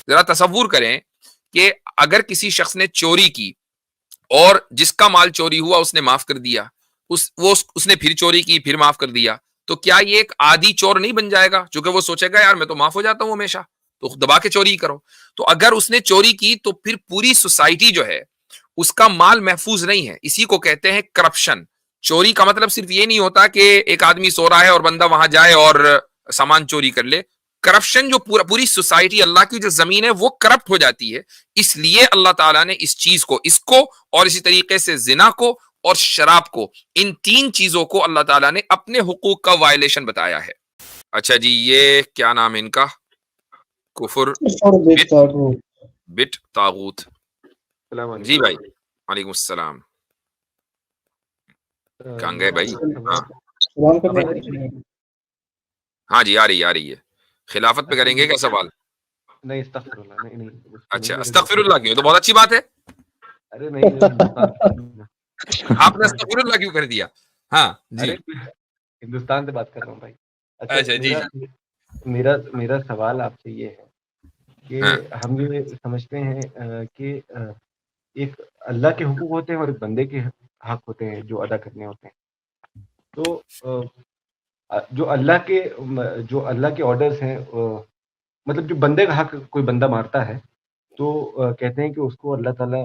ذرا تصور کریں کہ اگر کسی شخص نے چوری کی اور جس کا مال چوری ہوا اس نے معاف کر دیا، اس نے پھر چوری کی پھر معاف کر دیا، تو کیا یہ ایک عادی چور نہیں بن جائے گا؟ چونکہ وہ سوچے گا یار میں تو معاف ہو جاتا ہوں ہمیشہ، تو دبا کے چوری کرو۔ تو اگر اس نے چوری کی تو پھر پوری سوسائٹی جو ہے اس کا مال محفوظ نہیں ہے۔ اسی کو کہتے ہیں کرپشن۔ چوری کا مطلب صرف یہ نہیں ہوتا کہ ایک آدمی سو رہا ہے اور بندہ وہاں جائے اور سامان چوری کر لے۔ کرپشن جو پوری سوسائٹی، اللہ کی جو زمین ہے وہ کرپٹ ہو جاتی ہے۔ اس لیے اللہ تعالیٰ نے اس چیز کو، اس کو اور اسی طریقے سے زنا کو اور شراب کو، ان تین چیزوں کو اللہ تعالیٰ نے اپنے حقوق کا وائلیشن بتایا ہے۔ اچھا جی، یہ کیا نام ہے ان کا؟ کفر بٹ طاغوت۔ جی بھائی وعلیکم السلام، کہاں گئے بھائی؟ ہاں جی، آ رہی ہے۔ خلافت پہ کریں گے کیا سوال؟ نہیں استغفر اللہ، نہیں اچھا استغفر اللہ کیوں؟ تو بہت اچھی بات ہے۔ ارے نہیں آپ نے استغفر اللہ کیوں کر دیا؟ ہاں جی ہندوستان سے بات کر رہا ہوں بھائی۔ اچھا جی، میرا سوال آپ سے یہ ہے کہ ہم یہ سمجھتے ہیں کہ ایک اللہ کے حقوق ہوتے ہیں اور ایک بندے کے حق ہوتے ہیں جو ادا کرنے ہوتے ہیں۔ تو جو اللہ کے آرڈرز ہیں، مطلب جو بندے کا حق کوئی بندہ مارتا ہے تو کہتے ہیں کہ اس کو اللہ تعالیٰ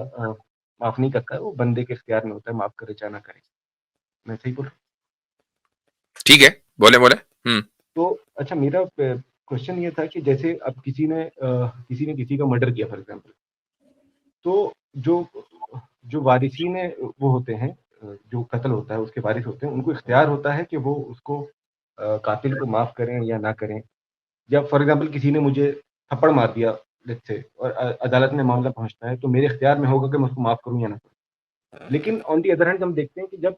معاف نہیں کرتا ہے، وہ بندے کے اختیار میں ہوتا ہے، معاف کرے چاہ نہ کرے۔ میں صحیح بول رہا ہوں؟ ٹھیک ہے، بولے۔ تو اچھا، میرا کوشچن یہ تھا کہ جیسے اب کسی نے کسی کا مرڈر کیا فار ایگزامپل، تو جو وارثین وہ ہوتے ہیں، جو قتل ہوتا ہے اس کے وارث ہوتے ہیں، ان کو اختیار ہوتا ہے کہ وہ اس کو قاتل کو معاف کریں یا نہ کریں۔ یا فار ایگزامپل کسی نے مجھے تھپڑ مار دیا سے اور عدالت میں معاملہ پہنچتا ہے تو میرے اختیار میں ہوگا کہ میں اس کو معاف کروں یا نہ کروں۔ لیکن آن دی ادر ہینڈ ہم دیکھتے ہیں کہ جب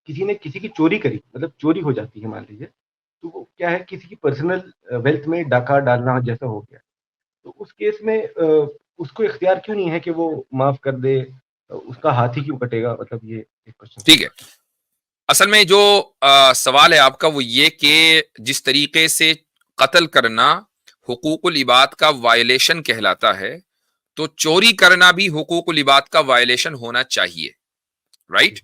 کسی نے کسی کی چوری کری، مطلب چوری ہو جاتی ہے مان لیجیے، تو وہ کیا ہے، کسی کی پرسنل ویلتھ میں ڈاکہ ڈالنا جیسا ہو گیا، تو اس کیس میں اس کو اختیار کیوں نہیں ہے کہ وہ معاف کر دے؟ اس کا ہاتھ ہی کیوں کٹے گا؟ مطلب یہ ایک کوشچن۔ ٹھیک ہے، اصل میں جو سوال ہے آپ کا وہ یہ کہ جس طریقے سے قتل کرنا حقوق العباد کا وائلیشن کہلاتا ہے، تو چوری کرنا بھی حقوق العباد کا وائلیشن ہونا چاہیے، رائٹ؟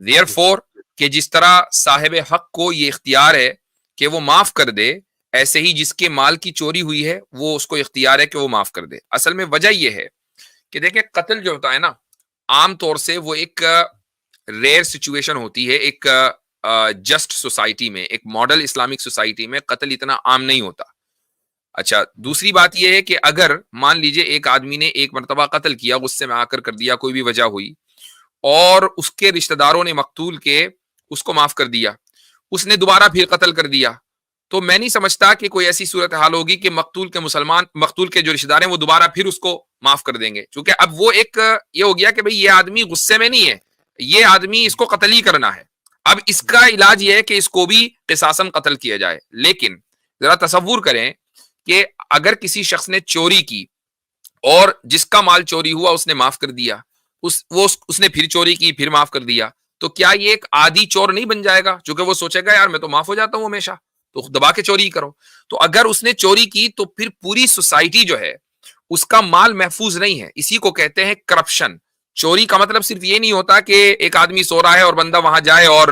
دیئر فور کہ جس طرح صاحب حق کو یہ اختیار ہے کہ وہ معاف کر دے، ایسے ہی جس کے مال کی چوری ہوئی ہے وہ اس کو اختیار ہے کہ وہ معاف کر دے۔ اصل میں وجہ یہ ہے کہ دیکھیں قتل جو ہوتا ہے نا، عام طور سے وہ ایک ریئر سچویشن ہوتی ہے۔ ایک جسٹ سوسائٹی میں، ایک ماڈل اسلامک سوسائٹی میں قتل اتنا عام نہیں ہوتا۔ اچھا، دوسری بات یہ ہے کہ اگر مان لیجئے ایک آدمی نے ایک مرتبہ قتل کیا، غصے میں آ کر دیا، کوئی بھی وجہ ہوئی، اور اس کے رشتہ داروں نے مقتول کے اس کو معاف کر دیا، اس نے دوبارہ پھر قتل کر دیا، تو میں نہیں سمجھتا کہ کوئی ایسی صورتحال ہوگی کہ مقتول کے جو رشتہ دار ہیں وہ دوبارہ پھر اس کو معاف کر دیں گے، کیونکہ اب وہ ایک یہ ہو گیا کہ بھئی یہ آدمی غصے میں نہیں ہے، یہ آدمی اس کو قتل ہی کرنا ہے۔ اب اس کا علاج یہ ہے کہ اس کو بھی قصاصاً قتل کیا جائے۔ لیکن ذرا تصور کریں کہ اگر کسی شخص نے چوری کی اور جس کا مال چوری ہوا اس نے معاف کر دیا، اس نے پھر چوری کی پھر معاف کر دیا، تو کیا یہ ایک عادی چور نہیں بن جائے گا؟ چونکہ وہ سوچے گا یار میں تو معاف ہو جاتا ہوں ہمیشہ، تو دبا کے چوری کرو۔ تو اگر اس نے چوری کی تو پھر پوری سوسائٹی جو ہے اس کا مال محفوظ نہیں ہے۔ اسی کو کہتے ہیں کرپشن۔ چوری کا مطلب صرف یہ نہیں ہوتا کہ ایک آدمی سو رہا ہے اور بندہ وہاں جائے اور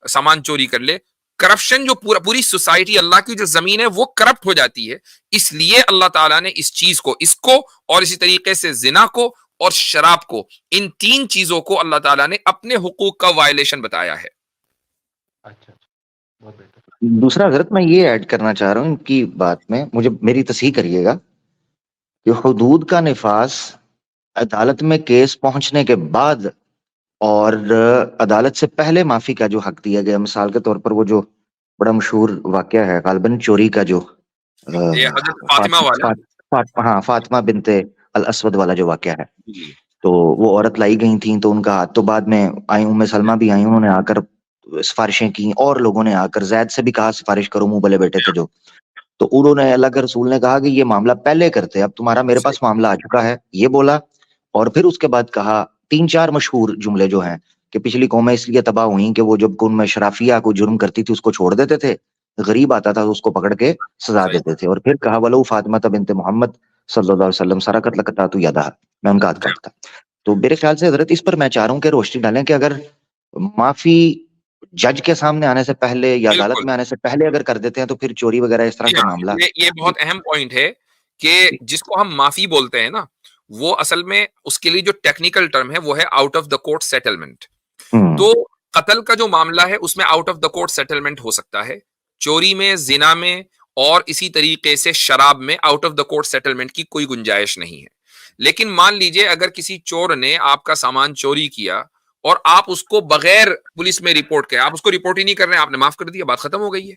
سامان چوری کر لے۔ کرپشن جو پوری سوسائٹی، اللہ کی جو زمین ہے وہ کرپٹ ہو جاتی ہے۔ اس لیے اللہ تعالیٰ نے اس چیز کو، اس کو اور اسی طریقے سے زنا کو اور شراب کو، ان تین چیزوں کو اللہ تعالیٰ نے اپنے حقوق کا وائلیشن بتایا ہے۔ اچھا بہت بہتر۔ دوسرا حضرت میں یہ ایڈ کرنا چاہ رہا ہوں ان کی بات میں، مجھے میری تصحیح کریے گا کہ حدود کا نفاذ عدالت میں کیس پہنچنے کے بعد اور عدالت سے پہلے معافی کا جو حق دیا گیا، مثال کے طور پر وہ جو بڑا مشہور واقعہ ہے غالباً چوری کا، جو فاطمہ بنت الاسود والا جو واقعہ ہے، تو وہ عورت لائی گئی تھیں تو ان کا ہاتھ، تو بعد میں آئی ام سلمہ بھی آئی، انہوں نے آ کر سفارشیں کی اور لوگوں نے آ کر زید سے بھی کہا سفارش کرو، منہ بلے بیٹے تھے جو، تو انہوں نے، اللہ کے رسول نے کہا کہ یہ معاملہ پہلے کرتے، اب تمہارا میرے پاس معاملہ آ چکا ہے، یہ بولا۔ اور پھر اس کے بعد کہا 3-4 مشہور جملے جو ہیں کہ پچھلی قومیں اس لیے تباہ ہوئیں کہ وہ جب ان میں شرافیہ کو جرم کرتی تھی اس کو چھوڑ دیتے تھے، غریب آتا تھا تو اس کو پکڑ کے سزا دیتے تھے، اور پھر کہا ولو فاطمہ بنت محمد صلی اللہ علیہ وسلم سرقت لقطات یدہ، میں ان کا ہاتھ کاٹتا. تو میرے خیال سے حضرت اس پر میں چاہ رہا ہوں کہ روشنی ڈالیں کہ اگر معافی جج کے سامنے آنے سے پہلے یا عدالت بالکل میں آنے سے پہلے اگر کر دیتے ہیں تو پھر چوری وغیرہ اس طرح کا معاملہ. یہ بہت اہم پوائنٹ ہے کہ جس کو ہم معافی بولتے ہیں نا، وہ اصل میں اس کے لیے جو ٹیکنیکل ٹرم ہے وہ ہے out of the court settlement. تو قتل کا جو معاملہ ہے اس میں out of the court settlement ہو سکتا ہے، چوری میں، زنا میں اور اسی طریقے سے شراب میں out of the court settlement کی کوئی گنجائش نہیں ہے. لیکن مان لیجئے اگر کسی چور نے آپ کا سامان چوری کیا اور آپ اس کو بغیر پولیس میں رپورٹ کیا، آپ اس کو رپورٹ ہی نہیں کر رہے ہیں، آپ نے معاف کر دیا، بات ختم ہو گئی ہے،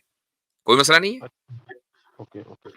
کوئی مسئلہ نہیں ہے. Okay okay.